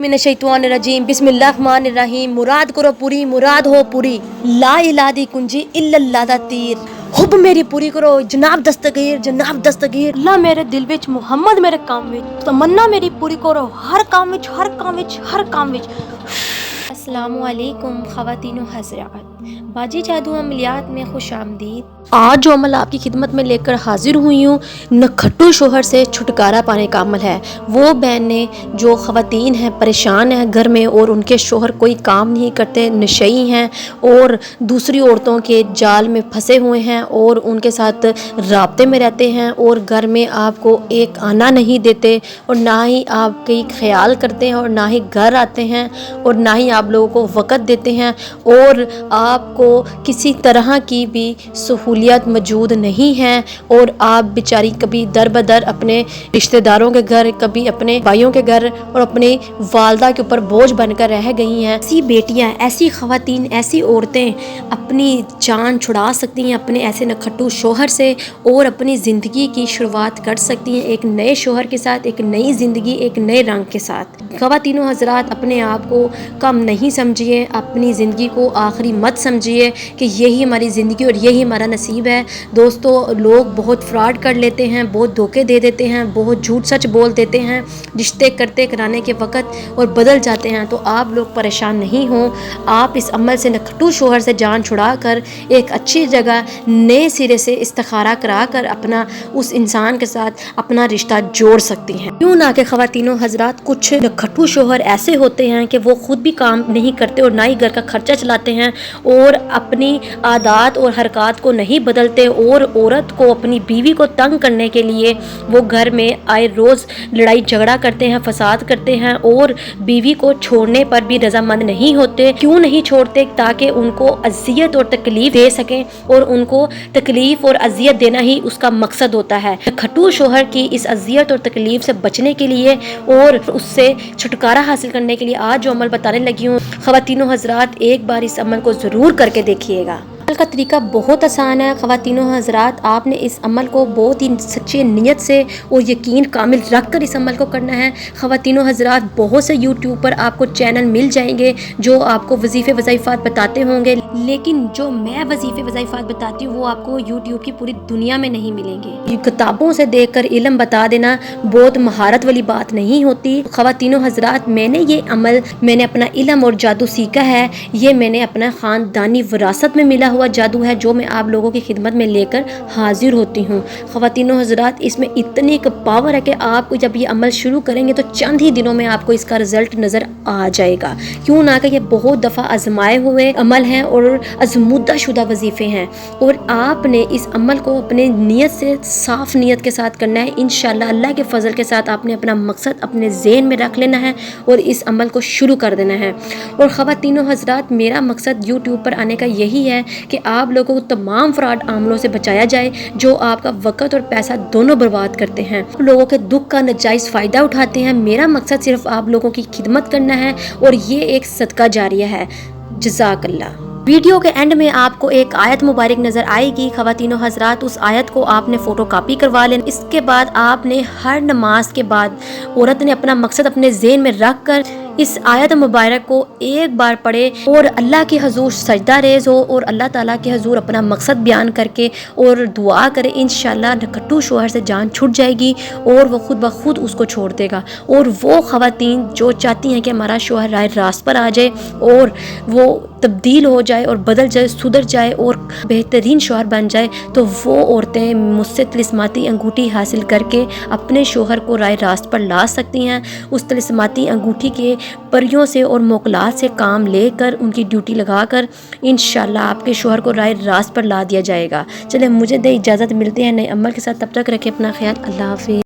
मिनश्शैतानिर्रजीम बिस्मिल्लाहिर्रहमानिर्रहीम। मुराद करो पूरी, मुराद हो पूरी। ला इलाहा दी कुंजी इल्लल्लाह दा तीर। हुब मेरी पूरी करो जनाब दस्तगीर, जनाब दस्तगीर। अल्लाह मेरे दिल विच, मुहम्मद मेरे काम विच। तमन्ना मेरी पूरी करो हर काम विच, हर काम विच, हर काम विच। अस्सलामुअलैकुम ख़वातीनो हज़रात, बाजी जादू अमलियात में खुश आमदीद। आज जो अमल आपकी खिदमत में लेकर हाजिर हुई हूँ, नखट्टू शोहर से छुटकारा पाने का अमल है। वो बहनें जो ख़वातीन हैं, परेशान हैं घर में और उनके शोहर कोई काम नहीं करते, नशई हैं और दूसरी औरतों के जाल में फंसे हुए हैं और उनके साथ राब्ते में रहते हैं और घर में आपको एक आना नहीं देते और ना ही आपके ख्याल करते हैं और ना ही घर आते हैं और ना ही आप लोगों को वक़्त देते हैं और आपको किसी तरह की भी सहूलियत मौजूद नहीं है और आप बेचारी कभी दर बदर अपने रिश्तेदारों के घर, कभी अपने भाइयों के घर और अपने वालदा के ऊपर बोझ बनकर रह गई हैं। ऐसी बेटियां, ऐसी ख़वातीन, ऐसी औरतें अपनी जान छुड़ा सकती हैं अपने ऐसे नखट्टू शोहर से और अपनी ज़िंदगी की शुरुआत कर सकती हैं एक नए शोहर के साथ, एक नई ज़िंदगी, एक नए रंग के साथ। ख़वातीनों हज़रात, अपने आप को कम नहीं समझिए, अपनी ज़िंदगी को आखिरी मत समझिए कि यही हमारी ज़िंदगी और यही हमारा नसीब है। दोस्तों, लोग बहुत फ्रॉड कर लेते हैं, बहुत धोखे दे देते हैं, बहुत झूठ सच बोल देते हैं रिश्ते करते कराने के वक़्त और बदल जाते हैं। तो आप लोग परेशान नहीं हों, आप इस अमल से नखट्टू शोहर से जान छुड़ा कर एक अच्छी जगह नए सिरे से इस्तिखारा करा कर अपना उस इंसान के साथ अपना रिश्ता जोड़ सकती हैं। क्यों ना कि ख़वातीनों हज़रात, कुछ नखट्टू शोहर ऐसे होते हैं कि वो खुद भी काम नहीं करते और ना ही घर का खर्चा चलाते हैं और अपनी आदत और हरकत को नहीं बदलते और औरत को, अपनी बीवी को तंग करने के लिए वो घर में आए रोज़ लड़ाई झगड़ा करते हैं, फसाद करते हैं और बीवी को छोड़ने पर भी रजामंद नहीं होते। क्यों नहीं छोड़ते? ताकि उनको अजियत और तकलीफ दे सकें और उनको तकलीफ और अजियत देना ही उसका मकसद होता है। नखट्टू शोहर की इस अजियत और तकलीफ से बचने के लिए और उससे छुटकारा हासिल करने के लिए आज जो अमल बताने लगी हूँ, ख़वातीनों हज़रात, एक बार इस अमल को ज़रूर करके देखिएगा। अमल का तरीका बहुत आसान है। ख़वातीनों हज़रात, आपने इस अमल को बहुत ही सच्ची नीयत से और यकीन कामिल रख कर इस अमल को करना है। ख़वातीनों हज़रात, बहुत से यूट्यूब पर आपको चैनल मिल जाएंगे जो आपको वजीफ़े वज़ाइफ़ात बताते होंगे, लेकिन जो मैं वजीफ़े वज़ाइफ़ात बताती हूँ वो आपको यूट्यूब की पूरी दुनिया में नहीं मिलेंगे। किताबों से देख कर इल्म बता देना बहुत महारत वाली बात नहीं होती। ख़वातीनों हज़रात, ये अमल मैंने अपना इल्म और जादू सीखा है, ये मैंने अपना ख़ानदानी विरासत में मिला हुआ जादू है जो मैं आप लोगों की खिदमत में लेकर हाजिर होती हूँ। ख़वातीनों हज़रात, इसमें इतनी एक पावर है कि आप जब ये अमल शुरू करेंगे तो चंद ही दिनों में आपको इसका रिजल्ट नज़र आ जाएगा। क्यों ना कि ये बहुत दफ़ा आजमाए हुए अमल हैं और आजमूदा शुदा वजीफ़े हैं और आपने इस अमल को अपने नीयत से, साफ़ नीयत के साथ करना है। इंशाअल्लाह अल्लाह के फजल के साथ आपने अपना मकसद अपने ज़हन में रख लेना है और इस अमल को शुरू कर देना है। और ख़वातीनों हज़रात, मेरा मकसद यूट्यूब पर आने का यही है कि आप लोगों को तमाम फ्रॉड अमलों से बचाया जाए जो आपका वक़्त और पैसा दोनों बर्बाद करते हैं, लोगों के दुख का नाजायज़ फ़ायदा उठाते हैं। मेरा मकसद सिर्फ आप लोगों की खिदमत करना है और ये एक सदका जारिया है। जज़ाकल्लाह। वीडियो के एंड में आपको एक आयत मुबारक नज़र आएगी। ख़वातीनों हज़रात, उस आयत को आपने फ़ोटो कापी करवा लेना। इसके बाद आपने हर नमाज के बाद औरत ने अपना मकसद अपने ज़हन में रख कर इस आयत मुबारक को एक बार पढ़े और अल्लाह के हजूर सजदा रेज़ हो और अल्लाह ताला के हजूर अपना मकसद बयान करके और दुआ करे। इंशाअल्लाह नखट्टू शोहर से जान छूट जाएगी और वो खुद ब खुद उसको छोड़ देगा। और वो ख़वातीन जो चाहती हैं कि हमारा शोहर राह रास्त पर आ जाए और वो तब्दील हो जाए और बदल जाए, सुधर जाए और बेहतरीन शोहर बन जाए, तो वो औरतें मुझसे तिलिस्माती अंगूठी हासिल करके अपने शोहर को राह रास्त पर ला सकती हैं। उस तिलिस्माती अंगूठी के परियों से और मोकलात से काम लेकर उनकी ड्यूटी लगाकर इंशाअल्लाह आपके शोहर को राह रास्त पर ला दिया जाएगा। चले, मुझे दे इजाज़त, मिलते हैं नए अमल के साथ। तब तक रखें अपना ख्याल। अल्लाह हाफ़िज़।